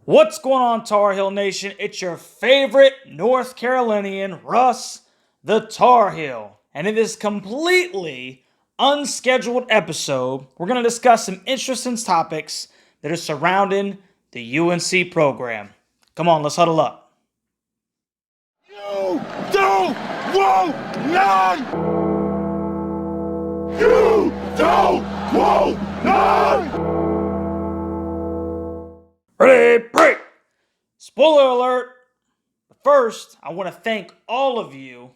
What's going on, Tar Heel Nation? It's your favorite North Carolinian, Russ, the Tar Heel. And in this completely unscheduled episode, we're going to discuss some interesting topics that are surrounding the UNC program. Come on, let's huddle up. You don't want none! You don't want none! Ready, break! Spoiler alert! But first, I want to thank all of you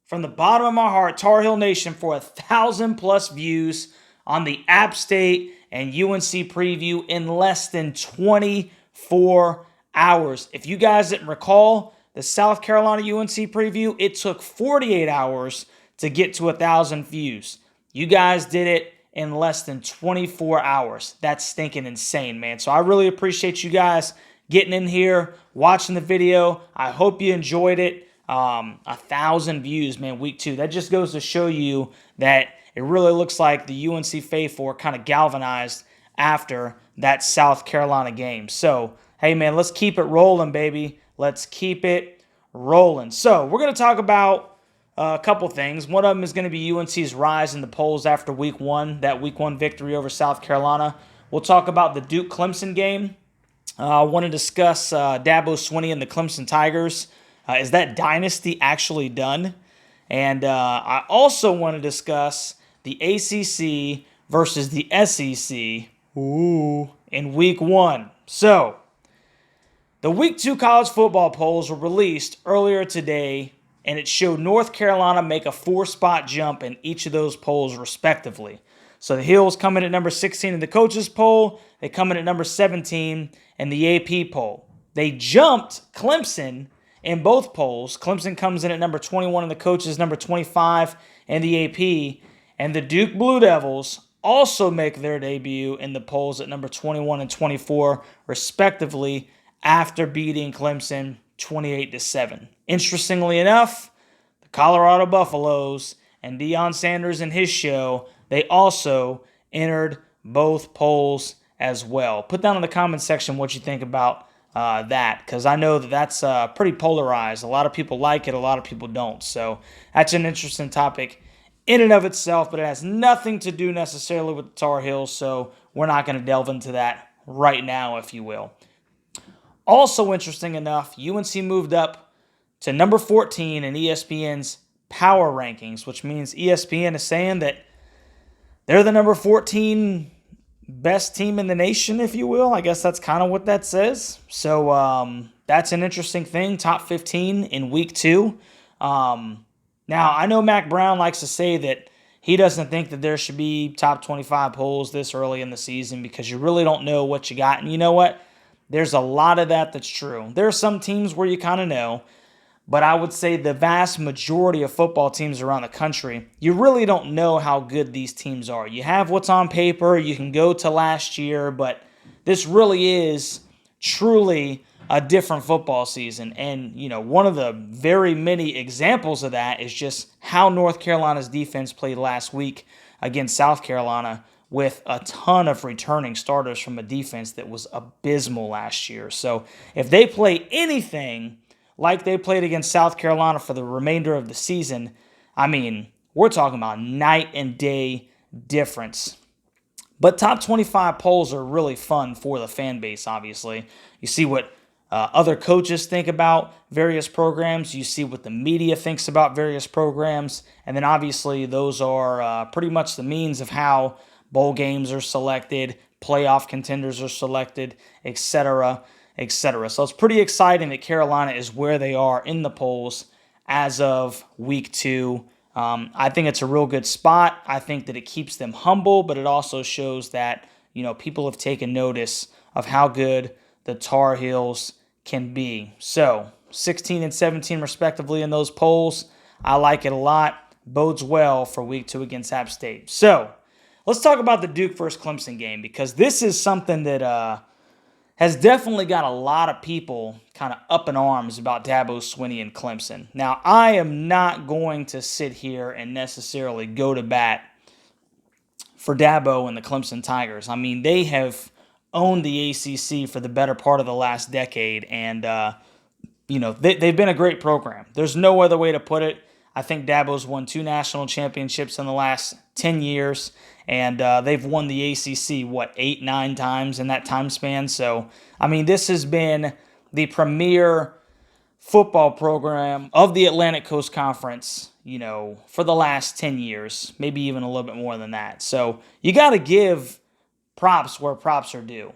from the bottom of my heart, Tar Heel Nation, for 1,000+ views on the App State and UNC preview in less than 24 hours. If you guys didn't recall, the South Carolina UNC preview, it took 48 hours to get to 1,000 views. You guys did it in less than 24 hours. That's stinking insane, man. So I really appreciate you guys getting in here, watching the video. I hope you enjoyed it. 1,000 views, man, week 2. That just goes to show you that it really looks like the UNC faithful are kind of galvanized after that South Carolina game. So, hey, man, let's keep it rolling, baby. Let's keep it rolling. So we're going to talk about a couple things. One of them is going to be UNC's rise in the polls after week 1, that week 1 victory over South Carolina. We'll talk about the Duke-Clemson game. I want to discuss Dabo Swinney and the Clemson Tigers. Is that dynasty actually done? And I also want to discuss the ACC versus the SEC in week 1. So, the week 2 college football polls were released earlier today, and it showed North Carolina make a 4-spot jump in each of those polls respectively. So the Heels come in at number 16 in the coaches poll. They come in at number 17 in the AP poll. They jumped Clemson in both polls. Clemson comes in at number 21 in the coaches, number 25 in the AP. And the Duke Blue Devils also make their debut in the polls at number 21 and 24 respectively after beating Clemson 28-7. Interestingly enough, the Colorado Buffaloes and Deion Sanders and his show, they also entered both polls as well. Put down in the comment section what you think about that, because I know that that's pretty polarized. A lot of people like it, a lot of people don't. So that's an interesting topic in and of itself, but it has nothing to do necessarily with the Tar Heels, so we're not going to delve into that right now, if you will. Also interesting enough, UNC moved up to number 14 in ESPN's power rankings, which means ESPN is saying that they're the number 14 best team in the nation, if you will. I guess that's kind of what that says. So that's an interesting thing, top 15 in week 2. Now, I know Mac Brown likes to say that he doesn't think that there should be top 25 polls this early in the season because you really don't know what you got. And you know what? There's a lot of that's true. There are some teams where you kind of know, but I would say the vast majority of football teams around the country, you really don't know how good these teams are. You have what's on paper, you can go to last year, but this really is truly a different football season. And, you know, one of the very many examples of that is just how North Carolina's defense played last week against South Carolina, with a ton of returning starters from a defense that was abysmal last year. So if they play anything like they played against South Carolina for the remainder of the season, I mean, we're talking about night and day difference. But top 25 polls are really fun for the fan base, obviously. You see what other coaches think about various programs. You see what the media thinks about various programs. And then obviously those are pretty much the means of how bowl games are selected, playoff contenders are selected, etc., etc. So it's pretty exciting that Carolina is where they are in the polls as of week 2. I think it's a real good spot. I think that it keeps them humble, but it also shows that, you know, people have taken notice of how good the Tar Heels can be. So 16 and 17 respectively in those polls. I like it a lot. Bodes well for week 2 against App State. So let's talk about the Duke versus Clemson game, because this is something that has definitely got a lot of people kind of up in arms about Dabo Swinney and Clemson. Now, I am not going to sit here and necessarily go to bat for Dabo and the Clemson Tigers. I mean, they have owned the ACC for the better part of the last decade, and they've been a great program. There's no other way to put it. I think Dabo's won 2 national championships in the last 10 years, and they've won the ACC, 8, 9 times in that time span. So, I mean, this has been the premier football program of the Atlantic Coast Conference, for the last 10 years, maybe even a little bit more than that. So, you got to give props where props are due.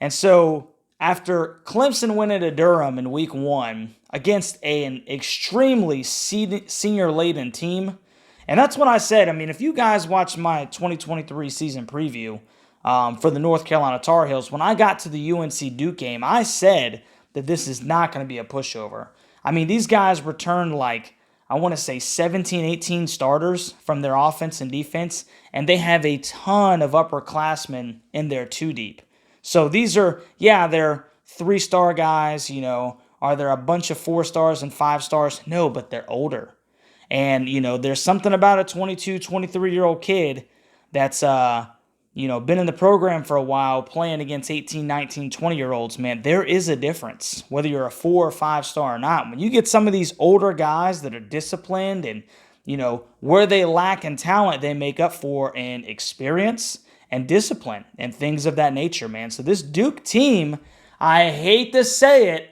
And so, after Clemson went into Durham in week 1 against an extremely senior-laden team, and that's what I said. I mean, if you guys watched my 2023 season preview for the North Carolina Tar Heels, when I got to the UNC Duke game, I said that this is not going to be a pushover. I mean, these guys returned I want to say 17, 18 starters from their offense and defense, and they have a ton of upperclassmen in their 2-deep. So these are, they're 3-star guys, Are there a bunch of 4 stars and 5 stars? No, but they're older. And, there's something about a 22, 23-year-old kid that's, been in the program for a while playing against 18, 19, 20-year-olds, man. There is a difference, whether you're a 4 or 5-star or not. When you get some of these older guys that are disciplined and, where they lack in talent, they make up for in experience and discipline and things of that nature, man. So this Duke team, I hate to say it,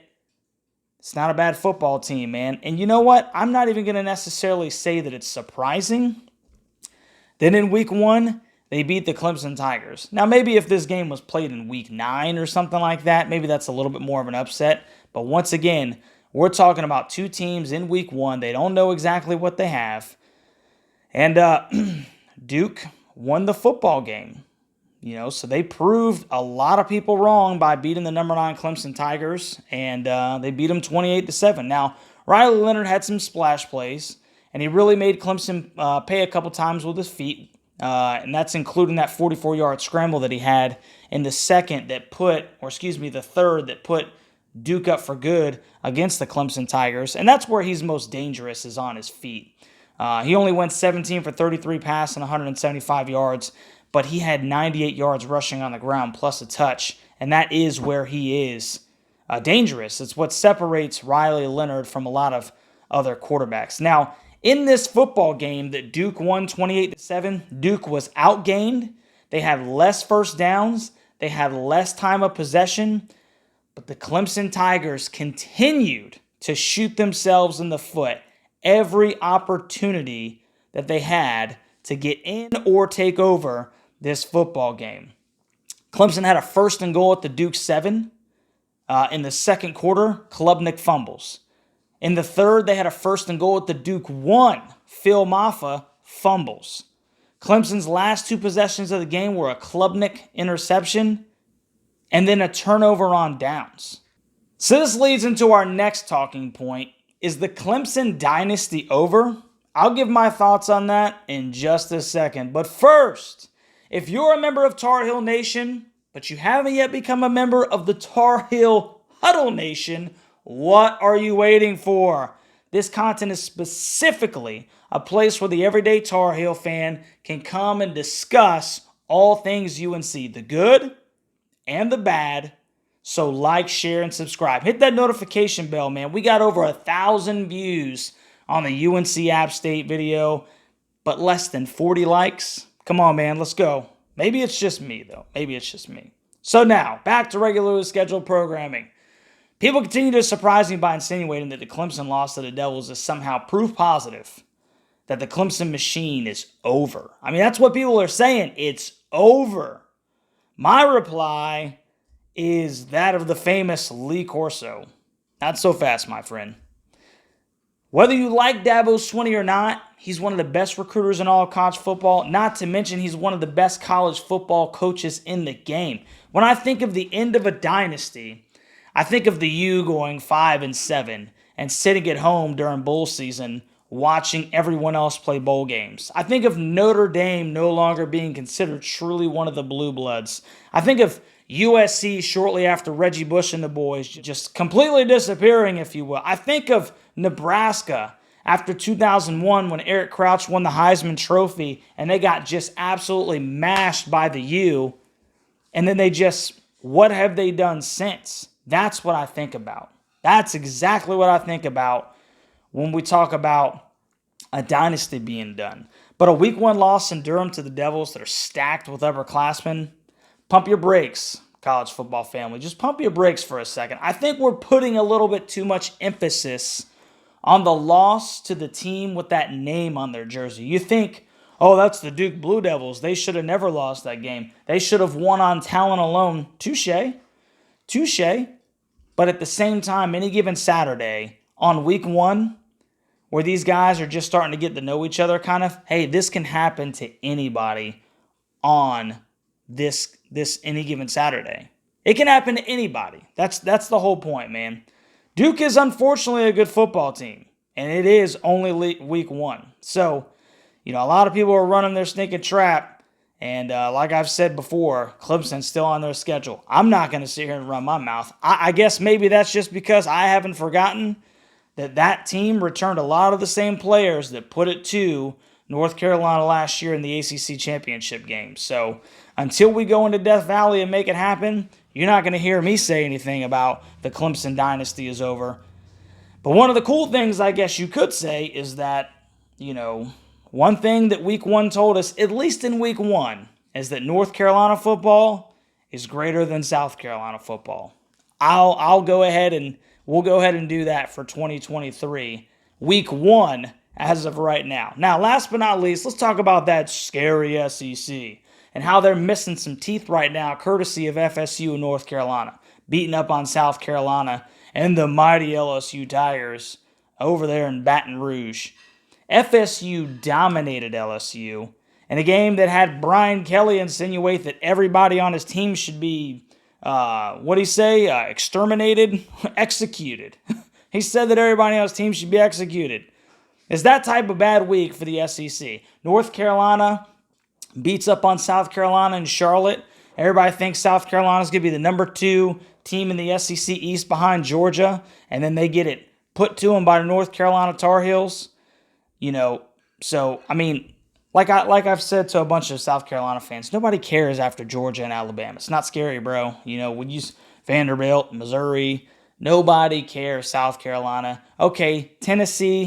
it's not a bad football team, man. And you know what? I'm not even going to necessarily say that it's surprising that in week 1, they beat the Clemson Tigers. Now, maybe if this game was played in week 9 or something like that, maybe that's a little bit more of an upset. But once again, we're talking about 2 teams in week 1. They don't know exactly what they have. And Duke won the football game. So they proved a lot of people wrong by beating the number 9 Clemson Tigers, and they beat them 28-7. Now, Riley Leonard had some splash plays, and he really made Clemson pay a couple times with his feet, and that's including that 44-yard scramble that he had in the third that put Duke up for good against the Clemson Tigers, and that's where he's most dangerous, is on his feet. He only went 17 for 33 passing, 175 yards, but he had 98 yards rushing on the ground plus a touch, and that is where he is dangerous. It's what separates Riley Leonard from a lot of other quarterbacks. Now, in this football game that Duke won 28-7, Duke was outgained. They had less first downs. They had less time of possession, but the Clemson Tigers continued to shoot themselves in the foot every opportunity that they had to get in or take over this football game. Clemson had a 1st and goal at the Duke 7. In the second quarter, Klubnik fumbles. In the third, they had a 1st and goal at the Duke 1. Phil Maffa fumbles. Clemson's last 2 possessions of the game were a Klubnik interception and then a turnover on downs. So this leads into our next talking point. Is the Clemson dynasty over? I'll give my thoughts on that in just a second. But first, if you're a member of Tar Heel Nation, but you haven't yet become a member of the Tar Heel Huddle Nation, what are you waiting for? This content is specifically a place where the everyday Tar Heel fan can come and discuss all things UNC, the good and the bad. So like, share, and subscribe. Hit that notification bell, man. We got over 1,000 views on the UNC App State video, but less than 40 likes. Come on, man, let's go. Maybe it's just me, though. Maybe it's just me. So now, back to regularly scheduled programming. People continue to surprise me by insinuating that the Clemson loss to the Devils is somehow proof positive that the Clemson machine is over. I mean, that's what people are saying. It's over. My reply is that of the famous Lee Corso. Not so fast, my friend. Whether you like Dabo's 20 or not, he's one of the best recruiters in all of college football. Not to mention he's one of the best college football coaches in the game. When I think of the end of a dynasty, I think of the U going 5-7 and sitting at home during bowl season watching everyone else play bowl games. I think of Notre Dame no longer being considered truly one of the blue bloods. I think of USC shortly after Reggie Bush and the boys just completely disappearing, if you will. I think of Nebraska after 2001 when Eric Crouch won the Heisman Trophy and they got just absolutely mashed by the U, and then they just what have they done since? That's what I think about. That's exactly what I think about when we talk about a dynasty being done. But a week 1 loss in Durham to the Devils that are stacked with upperclassmen, pump your brakes, college football family. Just pump your brakes for a second. I think we're putting a little bit too much emphasis on the loss to the team with that name on their jersey. You think, oh, that's the Duke Blue Devils. They should have never lost that game. They should have won on talent alone. Touche. But at the same time, any given Saturday on week 1, where these guys are just starting to get to know each other kind of, hey, this can happen to anybody on this any given Saturday. It can happen to anybody. That's the whole point, man. Duke is unfortunately a good football team, and it is only week 1. So, a lot of people are running their sneaking trap, and like I've said before, Clemson's still on their schedule. I'm not going to sit here and run my mouth. I guess maybe that's just because I haven't forgotten that team returned a lot of the same players that put it to North Carolina last year in the ACC championship game. So until we go into Death Valley and make it happen, you're not going to hear me say anything about the Clemson dynasty is over. But one of the cool things I guess you could say is that, one thing that week 1 told us, at least in week 1, is that North Carolina football is greater than South Carolina football. We'll go ahead and do that for 2023, week 1 as of right now. Now, last but not least, let's talk about that scary SEC and how they're missing some teeth right now, courtesy of FSU and North Carolina, beating up on South Carolina and the mighty LSU Tigers over there in Baton Rouge. FSU dominated LSU in a game that had Brian Kelly insinuate that everybody on his team should be, exterminated? Executed. He said that everybody on his team should be executed. It's that type of bad week for the SEC. North Carolina beats up on South Carolina and Charlotte. Everybody thinks South Carolina's going to be the number 2 team in the SEC East behind Georgia, and then they get it put to them by the North Carolina Tar Heels. So, like I've said to a bunch of South Carolina fans, nobody cares after Georgia and Alabama. It's not scary, bro. We use Vanderbilt, Missouri. Nobody cares, South Carolina. Okay, Tennessee,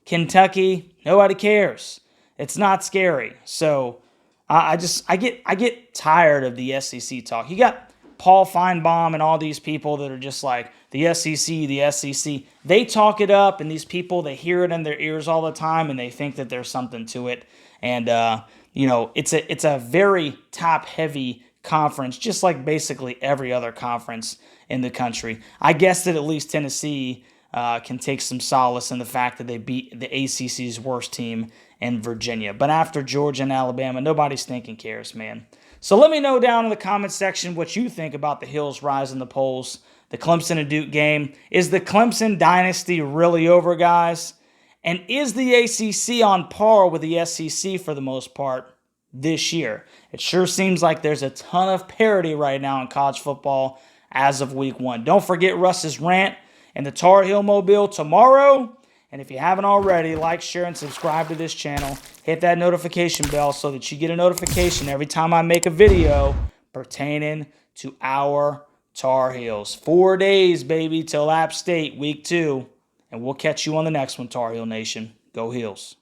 Kentucky, nobody cares. It's not scary. So, I get tired of the SEC talk. You got Paul Feinbaum and all these people that are just like, the SEC. They talk it up, and these people, they hear it in their ears all the time, and they think that there's something to it. And, it's a very top-heavy conference, just like basically every other conference in the country. I guess that at least Tennessee can take some solace in the fact that they beat the ACC's worst team in Virginia. But after Georgia and Alabama, nobody stinking cares, man. So let me know down in the comment section what you think about the Hills rising the polls, the Clemson and Duke game. Is the Clemson dynasty really over, guys? And is the ACC on par with the SEC for the most part this year? It sure seems like there's a ton of parity right now in college football as of week 1. Don't forget Russ's rant and the Tar Heel Mobile tomorrow. And if you haven't already, like, share, and subscribe to this channel. Hit that notification bell so that you get a notification every time I make a video pertaining to our Tar Heels. 4 days, baby, till App State, week 2. And we'll catch you on the next one, Tar Heel Nation. Go Heels.